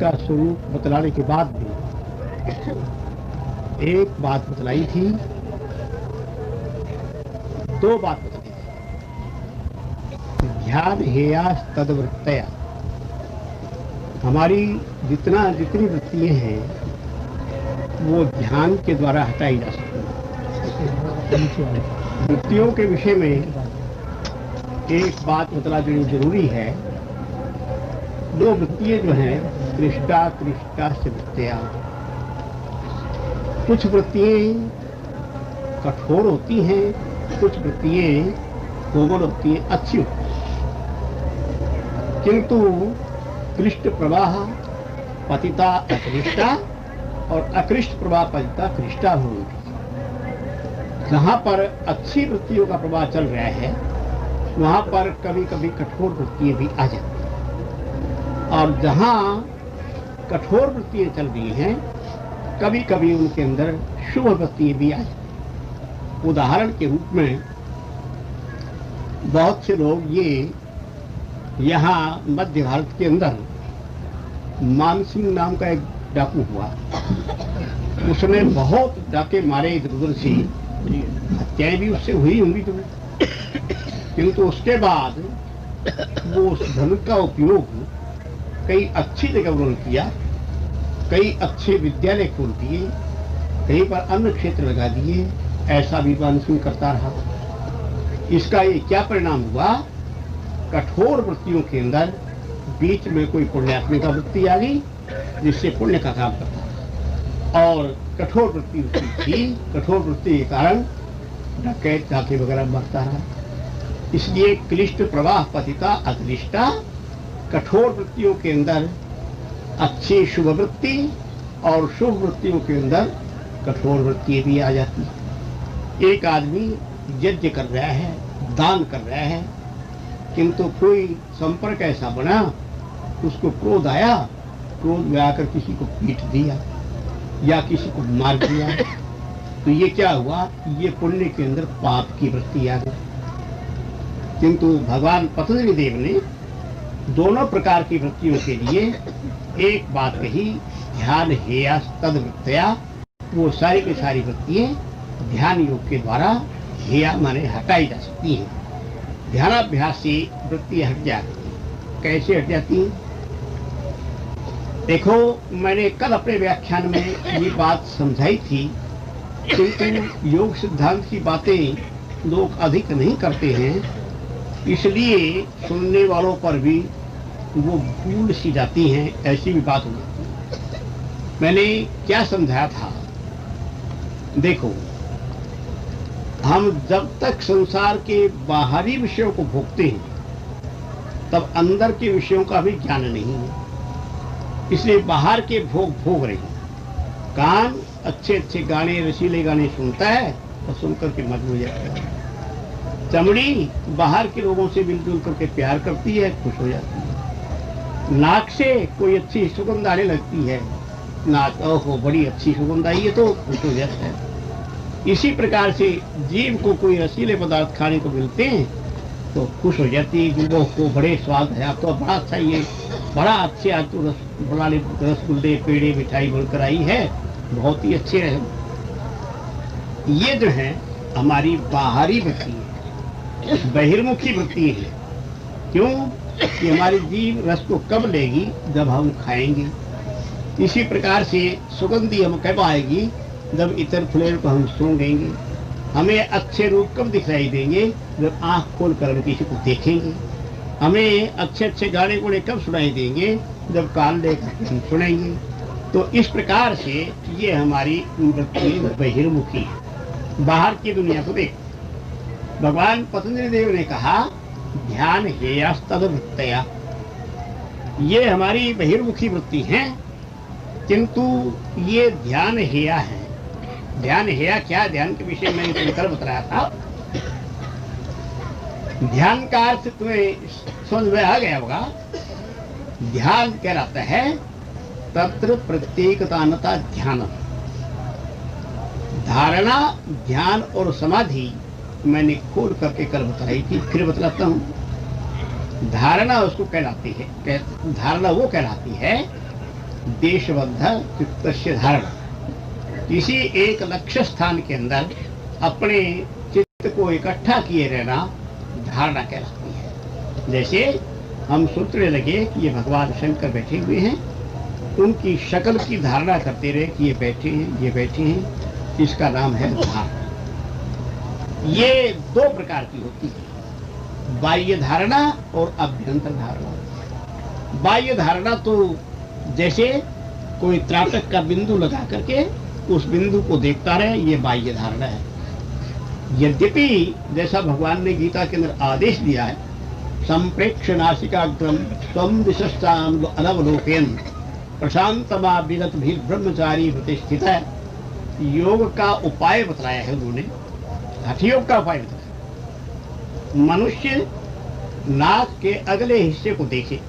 का स्वरूप बतलाने के बाद भी एक बात बतलाई थी, दो बात बतलाई थी। ध्यान हेया तदवृत्तया, हमारी जितनी वृत्तियां हैं वो ध्यान के द्वारा हटाई जा सकती हैं। वृत्तियों के विषय में एक बात बतला देनी जरूरी है। दो वृत्तियां जो हैं, कृष्टा से वृत्तियां, कुछ वृत्तियां कठोर होती हैं, कुछ वृत्तियां कोमल होती हैं, अच्छी होती हैं। किंतु कृष्ट प्रवाह पतिता अकृष्टा और अकृष्ट प्रवाह पतिता कृष्टा होगी। जहां पर अच्छी वृत्तियों का प्रवाह चल रहा है वहां पर कभी कभी कठोर वृत्तियां भी आ जाती हैं, और जहां कठोर वृत्तियां चल रही हैं कभी कभी उनके अंदर शुभ वृत्तियां भी आ जाती हैं। उदाहरण के रूप में बहुत से लोग ये यहाँ मध्य भारत के अंदर मानसिंह नाम का एक डाकू हुआ, उसने बहुत डाके मारे इधर उधर से, हत्याएं भी उससे हुई होंगी तुम्हें, किंतु उसके बाद वो उस धन का उपयोग कई अच्छी जगह उन्होंने किया, कई अच्छे विद्यालय खोल दिए, कहीं पर अन्न क्षेत्र लगा दिए, ऐसा भी मानसिंह करता रहा। इसका ये क्या परिणाम हुआ, कठोर वृत्तियों के अंदर बीच में कोई पुण्यात्मा का वृत्ति आ गई जिससे पुण्य का काम करता था, और कठोर वृत्ति उसकी थी, कठोर वृत्ति के कारण डकैत डाके वगैरह मरता रहा। इसलिए क्लिष्ट प्रवाह पतिता अक्लिष्टा, कठोर वृत्तियों के अंदर अच्छी शुभ वृत्ति और शुभ वृत्तियों के अंदर कठोर वृत्ति भी आ जाती है। एक आदमी यज्ञ कर रहा है, दान कर रहा है, किंतु कोई संपर्क ऐसा बना, उसको क्रोध आया, क्रोध में आकर किसी को पीट दिया या किसी को मार दिया, तो ये क्या हुआ, ये पुण्य के अंदर पाप की वृत्ति आ गई। किंतु भगवान पतंजलि देव ने दोनों प्रकार की वृत्तियों के लिए एक बात कही, ध्यान हेया तदवृत्तया। वो सारी की सारी वृत्तियां ध्यान योग के द्वारा हेया माने हटाई जा सकती हैं। ध्यानाभ्यास से वृत्तियां हट जाती हैं। कैसे हट जाती हैं? देखो, मैंने कल अपने व्याख्यान में ये बात समझाई थी, किंतु योग सिद्धांत की बातें लोग अधिक नहीं करते हैं, इसलिए सुनने वालों पर भी वो भूल सी जाती हैं, ऐसी भी बात हो जाती है। मैंने क्या समझाया था? देखो, हम जब तक संसार के बाहरी विषयों को भोगते हैं तब अंदर के विषयों का भी ज्ञान नहीं है, इसलिए बाहर के भोग रहे हैं। कान अच्छे अच्छे गाने, रसीले गाने सुनता है और सुनकर के मग्न हो जाता है। चमड़ी बाहर के लोगों से मिलजुल करके प्यार करती है, खुश हो जाती है। नाक से कोई अच्छी सुगंध आने लगती है, नाक ओहो बड़ी अच्छी सुगंध आई है, तो खुश हो जाता है। इसी प्रकार से जीव को कोई रसीले पदार्थ खाने को मिलते हैं तो खुश हो जाती है, जीवों को बड़े स्वाद है, अब तो बड़ा अच्छा, ये बड़ा अच्छे आज तो रसगुल्ले पेड़े मिठाई बनकर आई है, बहुत ही अच्छे रहे। ये जो है हमारी बाहरी वृत्ति है, बहिर्मुखी वृत्ति है। क्यों कि हमारी जीव रस को कब लेगी, जब हम खाएंगे। इसी प्रकार से सुगंधी हम कब आएगी, जब इतर फ्लेवर को हम सूंघेंगे। हमें अच्छे रूप कब दिखाई देंगे, जब आंख खोल कर हम किसी को देखेंगे। हमें अच्छे अच्छे गाने गुणे कब सुनाई देंगे, जब कान लेकर हम सुनेंगे। तो इस प्रकार से ये हमारी वृत्ति बहिर्मुखी है, बाहर की दुनिया को देख। भगवान पतंजलि देव ने कहा ध्यान हेया तदवृत्तया, ये हमारी बहिर्मुखी वृत्ति है, किंतु ये ध्यान हेया है। ध्यान हेया क्या? ध्यान के विषय में तुमकर बताया था। ध्यान का अर्थ तुम्हें समझ में आ गया होगा। ध्यान कहलाता है तत्र प्रत्येकतानता ध्यान। धारणा, ध्यान और समाधि मैंने खोल करके कल बताई थी, फिर बतलाता हूं। धारणा उसको कहलाती है, धारणा वो कहलाती है देशबद्ध चित्तस्य धारणा, किसी एक लक्ष्य स्थान के अंदर अपने चित्त को इकट्ठा किए रहना धारणा कहलाती है। जैसे हम सोचने लगे कि ये भगवान शंकर बैठे हुए हैं, उनकी शक्ल की धारणा करते रहे कि ये बैठे हैं, ये बैठे हैं, इसका नाम है धारणा। ये दो प्रकार की होती है, बाह्य धारणा और अभ्यंतर धारणा। बाह्य धारणा तो जैसे कोई त्राटक का बिंदु लगा करके उस बिंदु को देखता रहे, ये बाह्य धारणा है। यद्यपि जैसा भगवान ने गीता के अंदर आदेश दिया है, संप्रेक्ष नासिकाग्रम स्वम दिशस्ताम अनवलोकयन् प्रशांतमा विगत भी ब्रह्मचारी प्रतिष्ठित है, योग का उपाय बतलाया है उन्होंने, हठ योग का उपाय बताया। मनुष्य नाक के अगले हिस्से को देखे,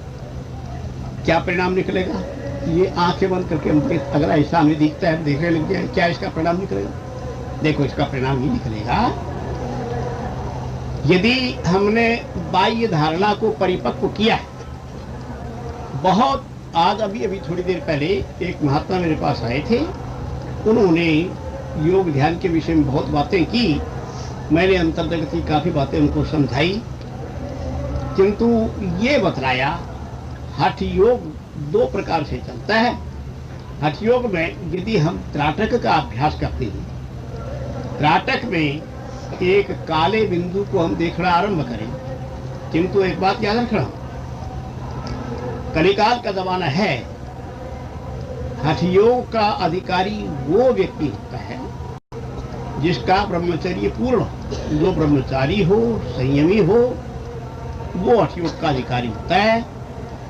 क्या परिणाम निकलेगा? ये आंखें बंद करके हमको अगला हिस्सा हमें दिखता है, देखने लग जाए, क्या इसका परिणाम निकलेगा? देखो, इसका परिणाम ये निकलेगा, यदि हमने बाह्य धारणा को परिपक्व किया है। बहुत आज अभी थोड़ी देर पहले एक महात्मा मेरे पास आए थे, उन्होंने योग ध्यान के विषय में बहुत बातें की, मैंने अंतर्गत की काफी बातें उनको समझाई, किंतु ये बतलाया हठ योग दो प्रकार से चलता है। हठ योग में यदि हम त्राटक का अभ्यास करते हैं, त्राटक में एक काले बिंदु को हम देखना आरंभ करें, किंतु एक बात याद रखना, कलिकाल का जमाना है, हठ योग का अधिकारी वो व्यक्ति होता है जिसका ब्रह्मचर्य पूर्ण हो। जो ब्रह्मचारी हो, संयमी हो, वो हठ योग का अधिकारी होता है।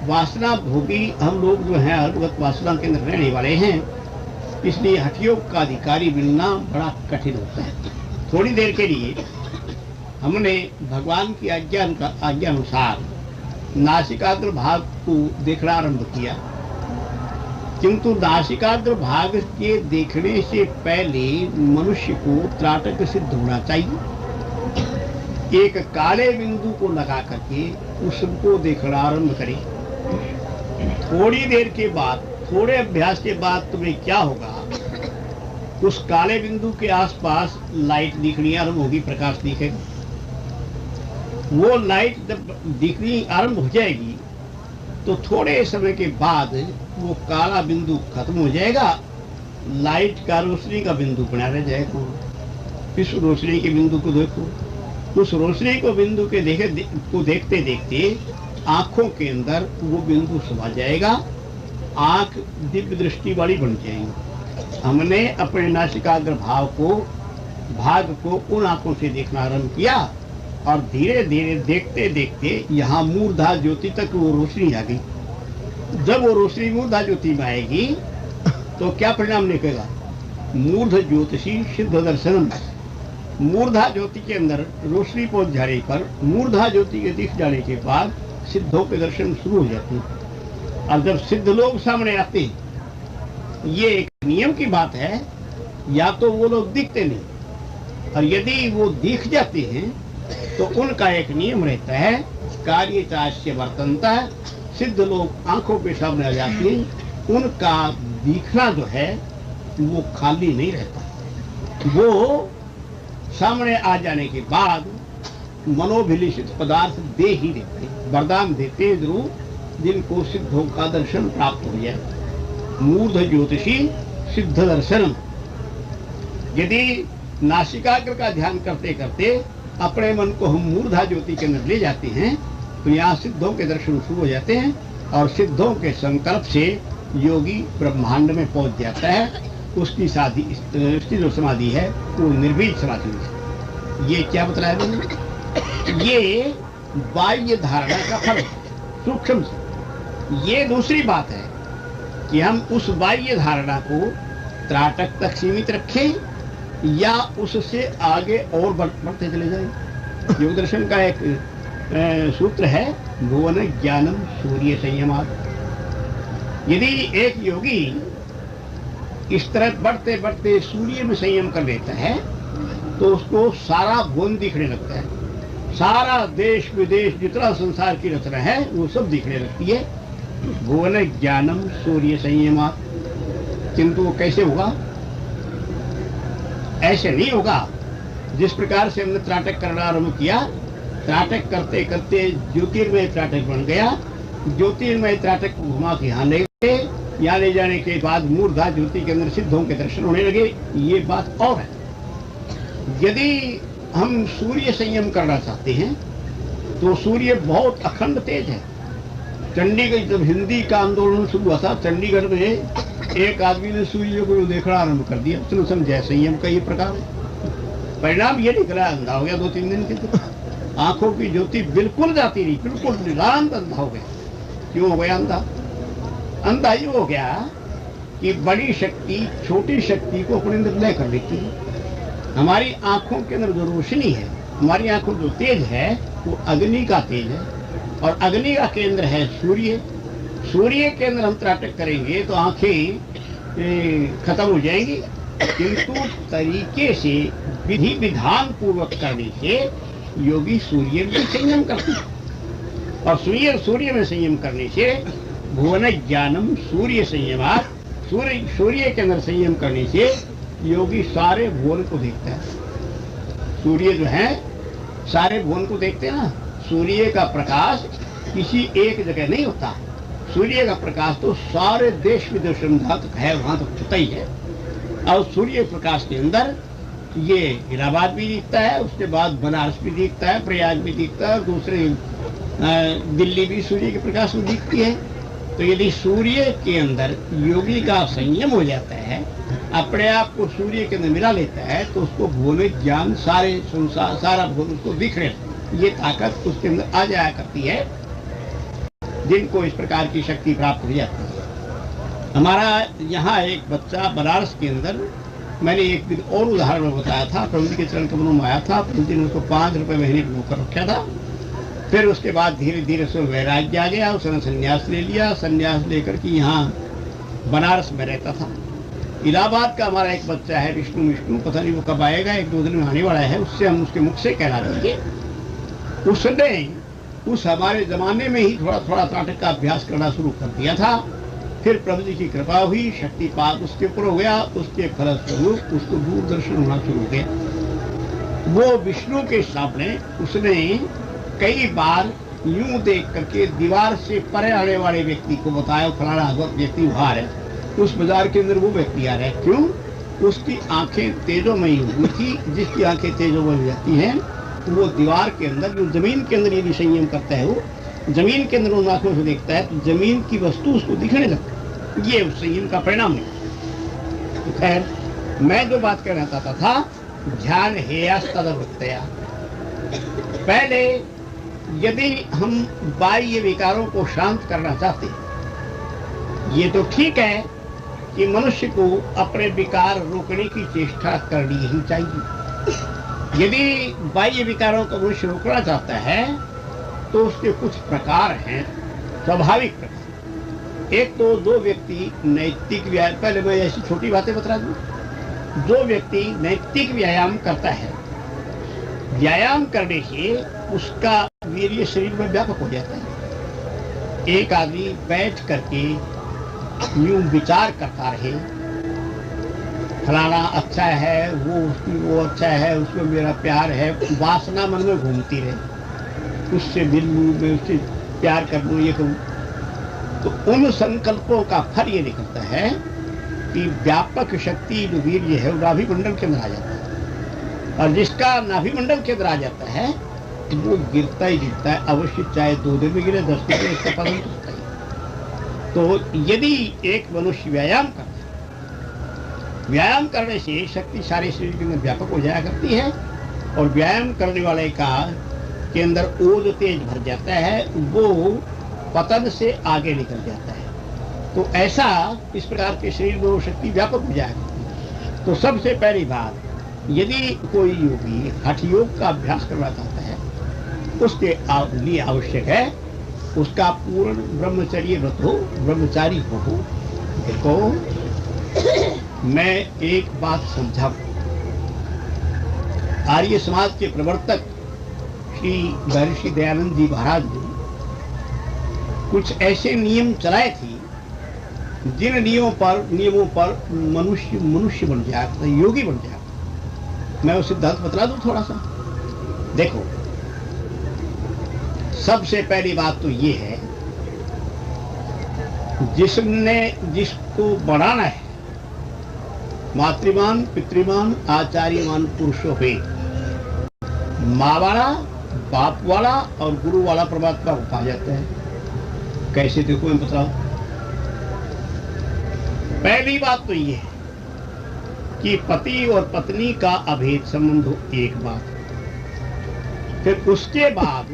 वासना भोगी हम लोग जो हैं, अर्धगत वासना के अंदर रहने वाले हैं, इसलिए हठ योग का अधिकारी मिलना बड़ा कठिन होता है। थोड़ी देर के लिए हमने भगवान की आज्ञा अनुसार नासिकाग्र भाग को देखना आरंभ किया, किंतु नासिकाग्र भाग के देखने से पहले मनुष्य को त्राटक सिद्ध होना चाहिए। एक काले बिंदु को लगा करके उसको देखना आरंभ करें। थोड़ी देर के बाद, थोड़े अभ्यास के बाद तुम्हें क्या होगा, उस काले बिंदु के आसपास लाइट दिखनी आरंभ होगी, प्रकाश दिखेगा। वो लाइट जब दिखनी आरंभ हो जाएगी तो थोड़े समय के बाद वो काला बिंदु खत्म हो जाएगा, लाइट का रोशनी का बिंदु बना रह जाएगा। इस रोशनी के बिंदु को देखो, उस रोशनी को बिंदु के देखते देखते आंखों के अंदर वो बिंदु समा जाएगा, आंख दिव्य दृष्टि वाली बन जाएगी। हमने अपने नासिकाग्र भाग को उन आंखों से देखना आरंभ किया और धीरे धीरे देखते देखते यहाँ मूर्धा ज्योति तक वो रोशनी आ गई। जब वो रोशनी मूर्धा ज्योति में आएगी तो क्या परिणाम निकलेगा? मूर्ध ज्योतिषी सिद्ध दर्शनम। मूर्धा ज्योति के अंदर रोशनी पहुंच जाने पर, मूर्धा ज्योति के दिख जाने के बाद सिद्धों के दर्शन शुरू हो जाते हैं। और जब सिद्ध लोग सामने आते हैं, ये एक नियम की बात है, या तो वो लोग दिखते नहीं, और यदि वो दिख जाते हैं तो उनका एक नियम रहता है, कार्य चाश्य वर्तनता। सिद्ध लोग आंखों पे सामने आ जाते हैं, उनका दिखना जो है वो खाली नहीं रहता। वो सामने आ जाने के बाद मनोभिलिषित पदार्थ दे ही देते हैं, वरदान देते हैं जरूर, जिनको सिद्धों का दर्शन प्राप्त हो जाए। मूर्ध ज्योतिषी सिद्ध दर्शनम। यदि नासिकाग्र का ध्यान करते करते अपने मन को हम मूर्धा ज्योति के अंदर ले जाते हैं तो यहाँ सिद्धों के दर्शन शुरू हो जाते हैं, और सिद्धों के संकल्प से योगी ब्रह्मांड में पहुंच जाता है। उसकी जो समाधि है वो निर्भीक समाधि है। ये क्या बताया मैंने? ये बाह्य धारणा का फल है, सूक्ष्म से। ये दूसरी बात है कि हम उस बाह्य धारणा को त्राटक तक सीमित रखें या उससे आगे और बढ़ते चले जाएं। योग दर्शन का एक सूत्र है, भुवन ज्ञानम सूर्य संयमात्। यदि एक योगी इस तरह बढ़ते बढ़ते सूर्य में संयम कर लेता है तो उसको सारा भुवन दिखने लगता है, सारा देश विदेश जितना संसार की रचना है वो सब दिखने लगती है। भुवन ज्ञानम सूर्य संयमात्। किंतु वो कैसे होगा? ऐसे नहीं होगा। जिस प्रकार से हमने त्राटक करना आरंभ किया, त्राटक करते करते ज्योतिर्मय त्राटक बन गया। ज्योतिर्मय त्राटक को घुमा के यहाँ ले गए, यहाँ ले जाने के बाद मूर्धा ज्योति के अंदर सिद्धों के दर्शन होने लगे। ये बात और है। यदि हम सूर्य संयम करना चाहते हैं तो सूर्य बहुत अखंड तेज है। चंडीगढ़ जब हिंदी का आंदोलन शुरू हुआ था, चंडीगढ़ में एक आदमी ने सूर्य को देखना आरंभ कर दिया। उसने समझा संयम का ये प्रकार है। परिणाम ये निकला, अंधा हो गया 2-3 दिन के लिए। आंखों की ज्योति बिल्कुल जाती नहीं, बिल्कुल निरांत अंधा हो गया। क्यों हो गया अंधा? अंधा ये हो गया कि बड़ी शक्ति छोटी शक्ति को अपने अंदर लय कर लेती है। हमारी आंखों के अंदर जो रोशनी है, हमारी आंखों जो तेज है, वो अग्नि का तेज है, और अग्नि का केंद्र है सूर्य। सूर्य के अंदर हम त्राटक करेंगे तो आंखें खत्म हो जाएंगी। किंतु तरीके से विधि विधान पूर्वक करने से योगी सूर्य में संयम करते हैं, और सूर्य में संयम करने से भुवन ज्ञानम सूर्य संयमात्। सूर्य के अंदर संयम करने से योगी सारे भुवन को देखता है। सूर्य जो है सारे भुवन को देखते हैं ना। सूर्य का प्रकाश किसी एक जगह नहीं होता। सूर्य का प्रकाश तो सारे देश विदेश तक है, वहां तक छुता ही है। और सूर्य प्रकाश के अंदर ये इलाहाबाद भी दिखता है, उसके बाद बनारस भी दिखता है, प्रयाग भी दिखता है, और दूसरे दिल्ली भी सूर्य के प्रकाश में दिखती है। तो यदि सूर्य के अंदर योगी का संयम हो जाता है, अपने आप को सूर्य के अंदर मिला लेता है, तो उसको भूल ज्ञान सारे संसार सारा भूल उसको दिख रहे, ये ताकत उसके अंदर आ जाया करती है, जिनको इस प्रकार की शक्ति प्राप्त हो जाती है। हमारा यहाँ एक बच्चा बनारस के अंदर, मैंने एक दिन और उदाहरण बताया था, प्रभु जी के चरण कमलों में आया था। प्रभु जी ने उसको 5 रुपये महीने पर रखा था। फिर उसके बाद धीरे धीरे से वैराग्य आ गया, उसने संन्यास ले लिया। संन्यास लेकर के यहाँ बनारस में रहता था। इलाहाबाद का हमारा एक बच्चा है विष्णु, पता नहीं वो कब आएगा, 1-2 दिन में आने वाला है। उससे हम उसके मुख से कहला देंगे। उसने उस हमारे जमाने में ही थोड़ा थोड़ा त्राटक का अभ्यास करना शुरू कर दिया था। फिर प्रभु जी की कृपा हुई, शक्तिपात उसके ऊपर हो गया। उसके फलस्वरूप उसको दूरदर्शन होना शुरू हो गया। वो विष्णु के सामने उसने कई बार यूं देख करके दीवार से परे आने वाले व्यक्ति को बताया, फलाना व्यक्ति बाहर है, उस बाजार के अंदर वो व्यक्ति आ रहा है। क्यों? उसकी आंखें तेजोमयी हुई थी। जिसकी आंखें तेजोमयी रहती हैं वो दीवार के अंदर, जो जमीन के अंदर यदि संयम करता है, वो जमीन के अंदर उन आंखों से देखता है तो जमीन की वस्तु उसको दिखने लगती है। ये उस संयम का परिणाम है। तो खैर, मैं जो बात कहना चाहता था, ध्यान हेयस्तदवृत्तया। पहले यदि हम बाह्य विकारों को शांत करना चाहते हैं, ये तो ठीक है कि मनुष्य को अपने विकार रोकने की चेष्टा करनी ही चाहिए। यदि बाह्य विकारों को मनुष्य रोकना चाहता है तो उसके कुछ प्रकार हैं, स्वाभाविक प्रकार। एक तो दो व्यक्ति नैतिक व्यायाम, पहले मैं ऐसी छोटी बातें बता दूं। जो व्यक्ति नैतिक व्यायाम करता है, व्यायाम करने से उसका वीर्य शरीर में व्यापक हो जाता है। एक आदमी बैठ करके यूं विचार करता रहे, फलाना अच्छा है, वो अच्छा है, उसमें मेरा प्यार है, वासना मन में घूमती रहे, उससे मिलूं, मैं उससे प्यार कर लूं, ये करूं, तो उन संकल्पों का फल ये निकलता है कि व्यापक शक्ति जो वीर्य है वो नाभिमंडल के अंदर आ जाता है। और जिसका नाभिमंडल के अंदर आ जाता है वो गिरता ही गिरता है, अवश्य, चाहे 2 दिन में गिरे, 10 दिन में, इसका पता नहीं चलता है। तो यदि एक मनुष्य व्यायाम करता है, व्यायाम करने से शक्ति सारे शरीर के अंदर व्यापक हो जाया करती है, और व्यायाम करने वाले का के अंदर ओज तेज भर जाता है, वो पतन से आगे निकल जाता है। तो ऐसा इस प्रकार के शरीर में वो शक्ति व्यापक हो जाया करती है। तो सबसे पहली बात, यदि कोई योगी हठ योग का अभ्यास करना चाहता है, उसके लिए आवश्यक है उसका पूर्ण ब्रह्मचर्य व्रत हो, ब्रह्मचारी हो। देखो, मैं एक बात समझाऊं। आर्य समाज के प्रवर्तक श्री महर्षि दयानंद जी महाराज ने कुछ ऐसे नियम चलाए थे जिन नियमों पर मनुष्य मनुष्य बन जाता, योगी बन जाता। मैं वो सिद्धांत बतला दूं थोड़ा सा। देखो, सबसे पहली बात तो ये है, जिसको बढ़ाना है, मातृमान पितृमान आचार्यमान पुरुषों पे, माँ वाला, बाप वाला और गुरु वाला परमात्मा को पा जाता है। कैसे? देखो मैं बताऊं। पहली बात तो ये है कि पति और पत्नी का अभेद संबंध हो, एक बात। फिर उसके बाद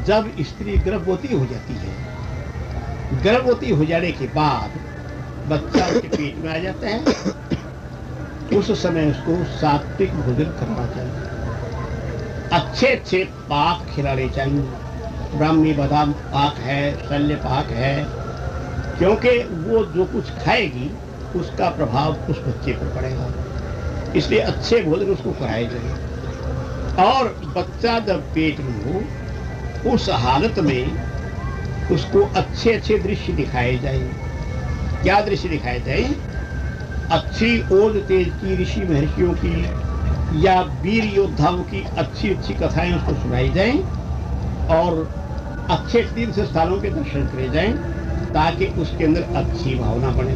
जब स्त्री गर्भवती हो जाती है, गर्भवती हो जाने के बाद बच्चा उसके पेट में आ जाता है, उस समय उसको सात्विक भोजन करना चाहिए। अच्छे अच्छे पाक खिलाने चाहिए। ब्राह्मी बादाम पाक है, शल्य पाक है, क्योंकि वो जो कुछ खाएगी उसका प्रभाव उस बच्चे पर पड़ेगा। इसलिए अच्छे भोजन उसको कराए जाए। और बच्चा जब पेट में हो, उस हालत में उसको अच्छे अच्छे दृश्य दिखाए जाए। क्या दृश्य दिखाए जाए? अच्छी ओज तेज की, ऋषि महर्षियों की या वीर योद्धाओं की अच्छी अच्छी कथाएं उसको सुनाई जाएं और अच्छे तीर्थ स्थानों के दर्शन करे जाएं, ताकि उसके अंदर अच्छी भावना बने।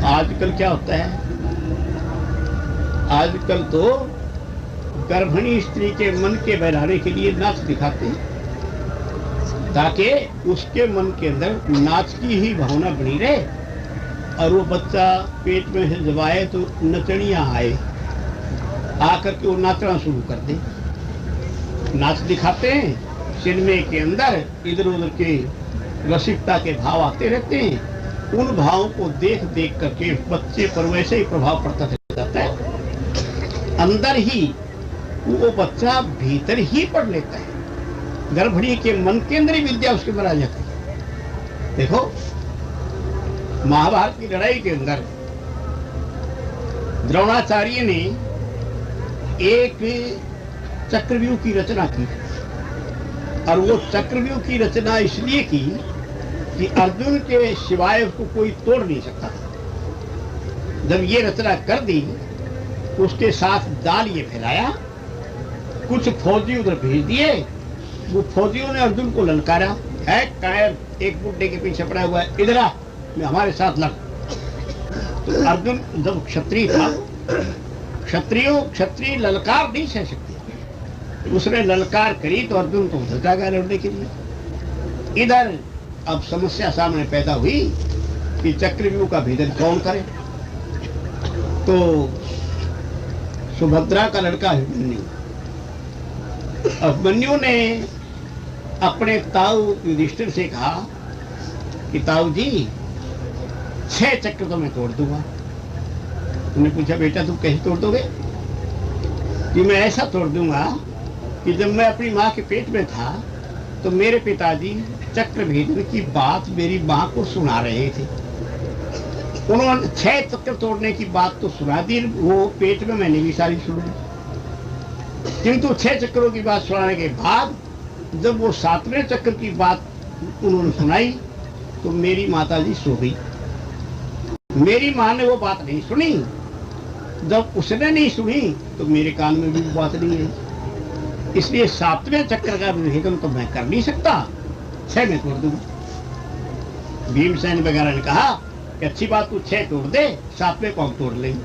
आजकल क्या होता है? आजकल तो गर्भिणी स्त्री के मन के बहलाने के लिए नाच दिखाते हैं, ताकि उसके मन के अंदर नाच की ही भावना बनी रहे और वो बच्चा पेट में से जब आए तो नचनियां आए, आकर के वो नाचना शुरू कर दे। नाच दिखाते हैं, सिनेमा के अंदर इधर उधर के रसिकता के भाव आते रहते हैं। उन भावों को देख देख करके बच्चे पर वैसे ही प्रभाव पड़ता जाता है। अंदर ही वो बच्चा भीतर ही पढ़ लेता है। गर्भिणी के मन के अंदर ही विद्या उसके अंदर आ जाती है। देखो, महाभारत की लड़ाई के अंदर द्रोणाचार्य ने एक चक्रव्यूह की रचना की, और वो चक्रव्यूह की रचना इसलिए की कि अर्जुन के सिवाय उसको कोई तोड़ नहीं सकता। जब ये रचना कर दी, उसके साथ जाल ये फैलाया, कुछ फौजी उधर भेज दिए। वो फौजियों ने अर्जुन को ललकारा, है कायर एक बुड्ढे के पीछे पड़ा हुआ है, इधर आ, हमारे साथ लड़। तो अर्जुन जब क्षत्रिय था, क्षत्रिय ललकार नहीं सह सकते। उसने ललकार करी तो अर्जुन को उधर जागा लड़ने के लिए। इधर अब समस्या सामने पैदा हुई कि चक्रव्यूह का भेदन कौन करे। तो सुभद्रा का लड़का अभिमन्यु, अभिमन्यु ने अपने ताऊ युधिष्ठिर से कहा कि ताऊ जी 6 चक्र तो मैं तोड़ दूंगा। उन्होंने पूछा, बेटा तुम कैसे तोड़ दोगे? कि मैं ऐसा तोड़ दूंगा कि जब मैं अपनी माँ के पेट में था तो मेरे पिताजी चक्र भेदन की बात मेरी माँ को सुना रहे थे। उन्होंने 6 चक्र तोड़ने की बात तो सुना दी, वो पेट में मैंने भी सारी सुनी। किंतु 6 चक्रों की बात सुनाने के बाद जब वो 7वें चक्र की बात उन्होंने सुनाई तो मेरी माताजी सो गई। मेरी माँ ने वो बात नहीं सुनी। जब उसने नहीं सुनी तो मेरे कान में भी वो बात नहीं है। इसलिए 7वें चक्र का विभेदन तो मैं कर नहीं सकता, 6 में तोड़ दूंगा। भीमसेन वगैरह ने कहा कि अच्छी बात तू 6 तोड़ दे, 7वें को हम तोड़ लेंगे।